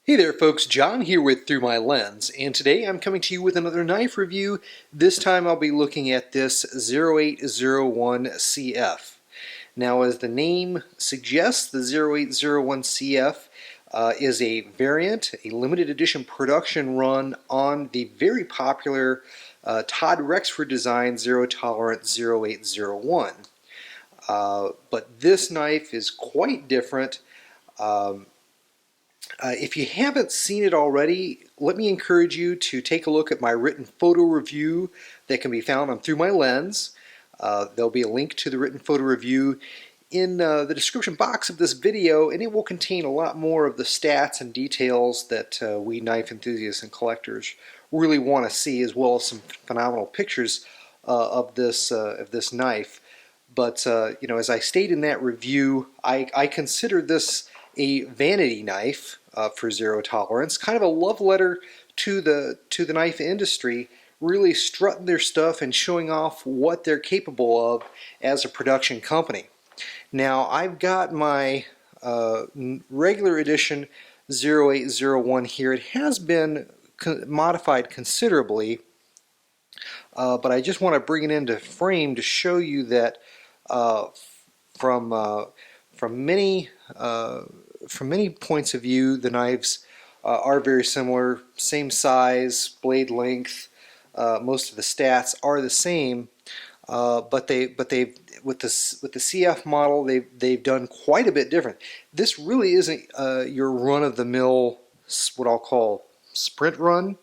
Hey there folks, John here with ThruMyLens, and today I'm coming to you with another knife review. This time I'll be looking at this 0801 CF. Now, as the name suggests, the 0801 CF is a variant, a limited edition production run on the very popular Todd Rexford design Zero Tolerance 0801. But this knife is quite different. If you haven't seen it already, let me encourage you to take a look at my written photo review that can be found on ThruMyLens. There'll be a link to the written photo review in the description box of this video, and it will contain a lot more of the stats and details that we knife enthusiasts and collectors really want to see, as well as some phenomenal pictures of this knife. But you know, as I state in that review, I consider this a vanity knife for Zero Tolerance, kind of a love letter to the knife industry, really strutting their stuff and showing off what they're capable of as a production company. Now, I've got my regular edition 0801 here. It has been modified considerably, but I just want to bring it into frame to show you that from many points of view, the knives are very similar, same size, blade length. Most of the stats are the same, but they've with the CF model they've done quite a bit different. This really isn't your run-of-the-mill, what I'll call sprint run,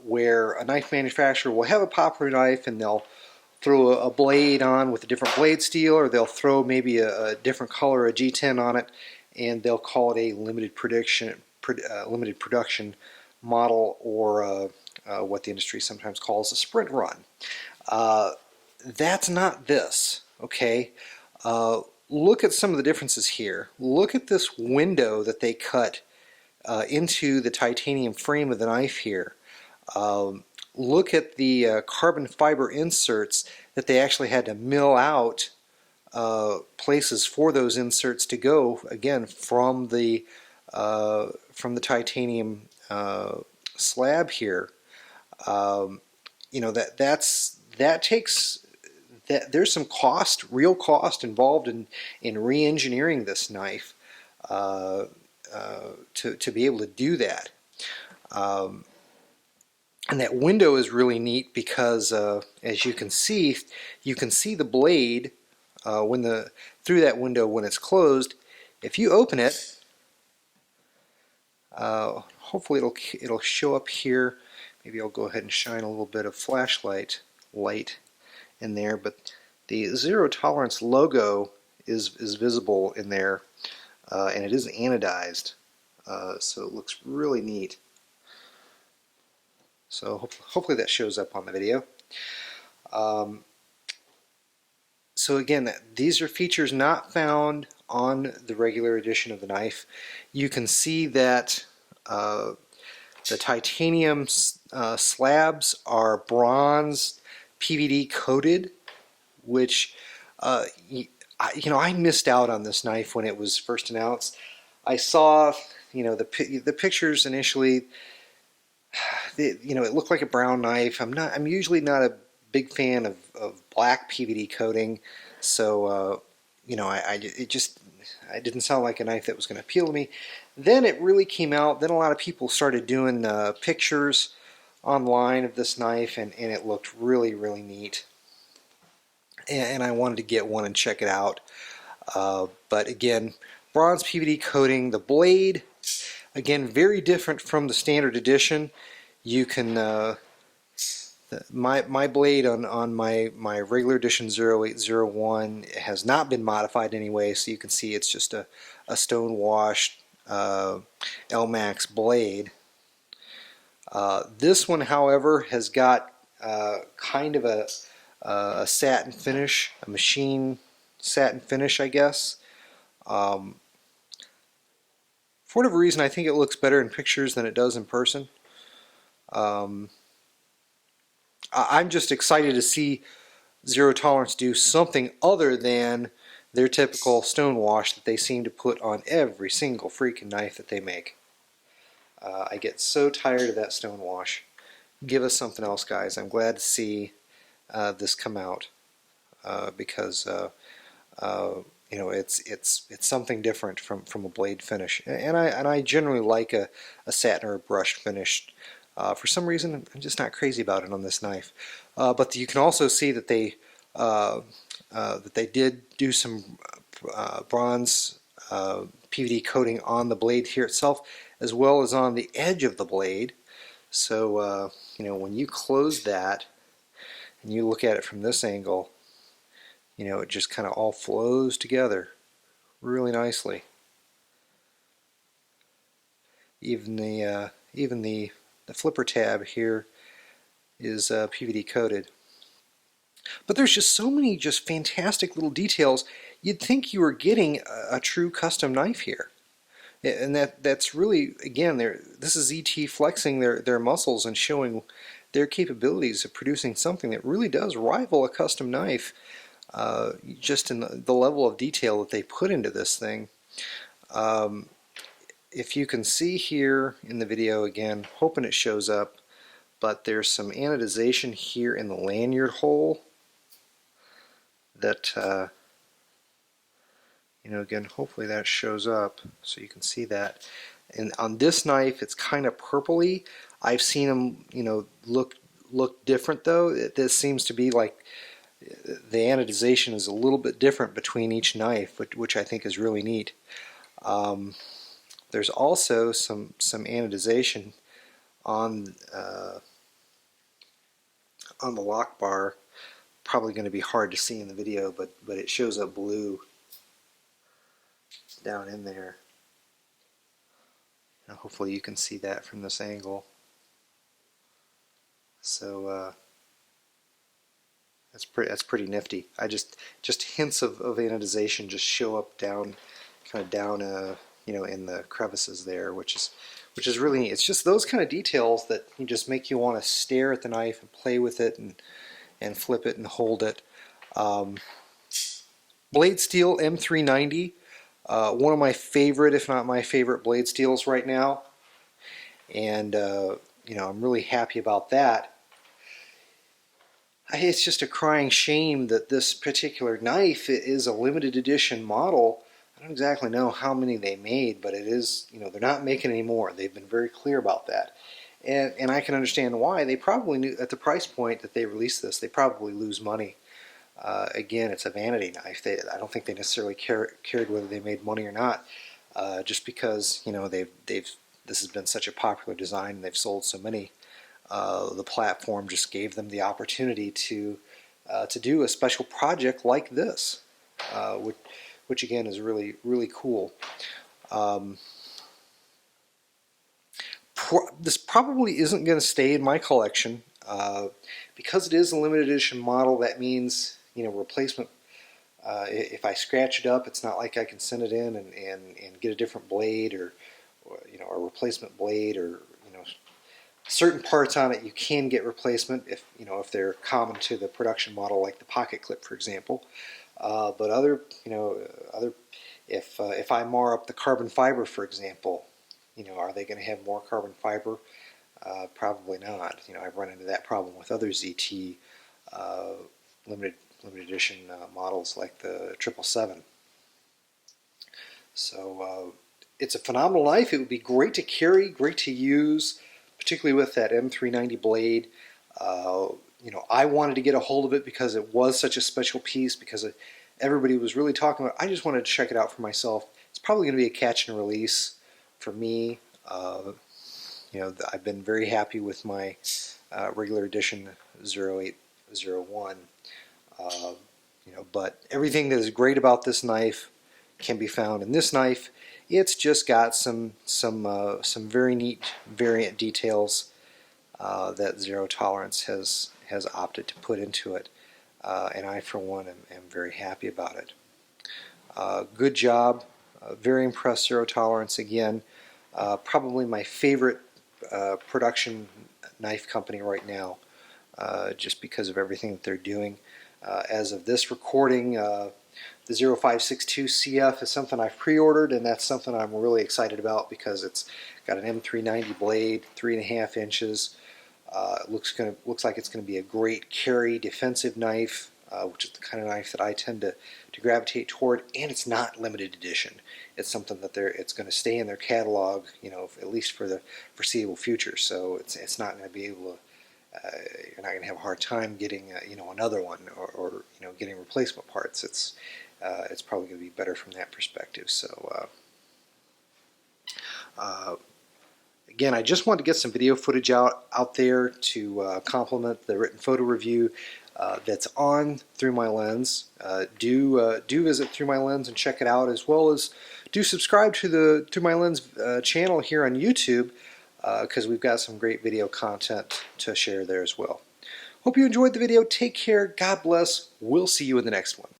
where a knife manufacturer will have a popular knife and they'll throw a blade on with a different blade steel, or they'll throw maybe a different color, a G10 on it, and they'll call it a limited production model, or what the industry sometimes calls a sprint run. That's not this, okay? Look at some of the differences here. Look at this window that they cut into the titanium frame of the knife here. Look at the carbon fiber inserts that they actually had to mill out places for those inserts to go, again, from the titanium slab here. You know, there's some cost, real cost involved in re-engineering this knife to be able to do that. And that window is really neat because, as you can see the blade through that window when it's closed. If you open it, hopefully it'll show up here. Maybe I'll go ahead and shine a little bit of flashlight light in there, but the Zero Tolerance logo is visible in there, and it is anodized, so it looks really neat. So hopefully that shows up on the video. So again, these are features not found on the regular edition of the knife. You can see that the titanium slabs are bronze PVD coated, which you know, I missed out on this knife when it was first announced. I saw, you know, the pictures initially. You know, it looked like a brown knife. I'm usually not a big fan of black PVD coating, so you know, it didn't sound like a knife that was going to appeal to me. Then it really came out. Then a lot of people started doing pictures online of this knife, and it looked really, really neat. And I wanted to get one and check it out. But again, bronze PVD coating. The blade, again, very different from the standard edition. You can my blade on my regular edition 0801 has not been modified anyway, so you can see it's just a stone washed LMAX blade. This one, however, has got kind of a satin finish, a machine satin finish, I guess. For whatever reason, I think it looks better in pictures than it does in person. I'm just excited to see Zero Tolerance do something other than their typical stone wash that they seem to put on every single freaking knife that they make. I get so tired of that stone wash. Give us something else, guys. I'm glad to see this come out because you know, it's something different from a blade finish, and I generally like a satin or a brushed finish. For some reason, I'm just not crazy about it on this knife. But you can also see that they did do some bronze PVD coating on the blade here itself, as well as on the edge of the blade. So you know, when you close that and you look at it from this angle, you know, it just kind of all flows together really nicely. Even the flipper tab here is PVD coated. But there's just so many just fantastic little details. You'd think you were getting a true custom knife here. And that's really, again, this is ET flexing their muscles and showing their capabilities of producing something that really does rival a custom knife, just in the level of detail that they put into this thing. If you can see here in the video, again, hoping it shows up, but there's some anodization here in the lanyard hole that, you know, again, hopefully that shows up so you can see that. And on this knife, it's kind of purpley. I've seen them, you know, look different though. This seems to be like the anodization is a little bit different between each knife, which I think is really neat. There's also some anodization on the lock bar. Probably going to be hard to see in the video, but it shows up blue down in there. And hopefully you can see that from this angle. So that's pretty nifty. I just hints of anodization just show up down, kind of down, you know, in the crevices there, which is really neat. It's just those kind of details that just make you want to stare at the knife and play with it and flip it and hold it. Blade steel M390, one of my favorite, if not my favorite, blade steels right now, and you know, I'm really happy about that. It's just a crying shame that this particular knife is a limited edition model. I don't exactly know how many they made, but it is, you know, they're not making any more. They've been very clear about that. And I can understand why. They probably knew at the price point that they released this, they probably lose money. Again, it's a vanity knife. I don't think they necessarily cared whether they made money or not, just because, you know, this has been such a popular design and they've sold so many. The platform just gave them the opportunity to do a special project like this, which again is really cool. This probably isn't going to stay in my collection because it is a limited edition model. That means, you know, replacement. If I scratch it up, it's not like I can send it in and get a different blade or you know, a replacement blade, or you know, certain parts on it you can get replacement if, you know, if they're common to the production model, like the pocket clip, for example. But other, you know, if I mar up the carbon fiber, for example, you know, are they going to have more carbon fiber? Probably not. You know, I've run into that problem with other ZT limited edition models like the 777. So it's a phenomenal knife. It would be great to carry, great to use, particularly with that M390 blade. You know, I wanted to get a hold of it because it was such a special piece, because everybody was really talking about it. I just wanted to check it out for myself. It's probably going to be a catch and release for me. You know, I've been very happy with my regular edition 0801. You know, but everything that is great about this knife can be found in this knife. It's just got some very neat variant details that Zero Tolerance has opted to put into it, and I, for one, am very happy about it. Good job. Very impressed, Zero Tolerance again. Probably my favorite production knife company right now, just because of everything that they're doing. As of this recording, the 0562 CF is something I've pre-ordered, and that's something I'm really excited about because it's got an M390 blade, 3.5 inches. It looks like it's going to be a great carry defensive knife, which is the kind of knife that I tend to gravitate toward, and it's not limited edition. It's something that it's going to stay in their catalog, at least for the foreseeable future. So it's not going to be able to. You're not going to have a hard time getting another one or getting replacement parts. It's probably going to be better from that perspective. So again, I just wanted to get some video footage out there to complement the written photo review that's on ThruMyLens. Do visit ThruMyLens and check it out, as well as do subscribe to the ThruMyLens channel here on YouTube, because we've got some great video content to share there as well. Hope you enjoyed the video. Take care. God bless. We'll see you in the next one.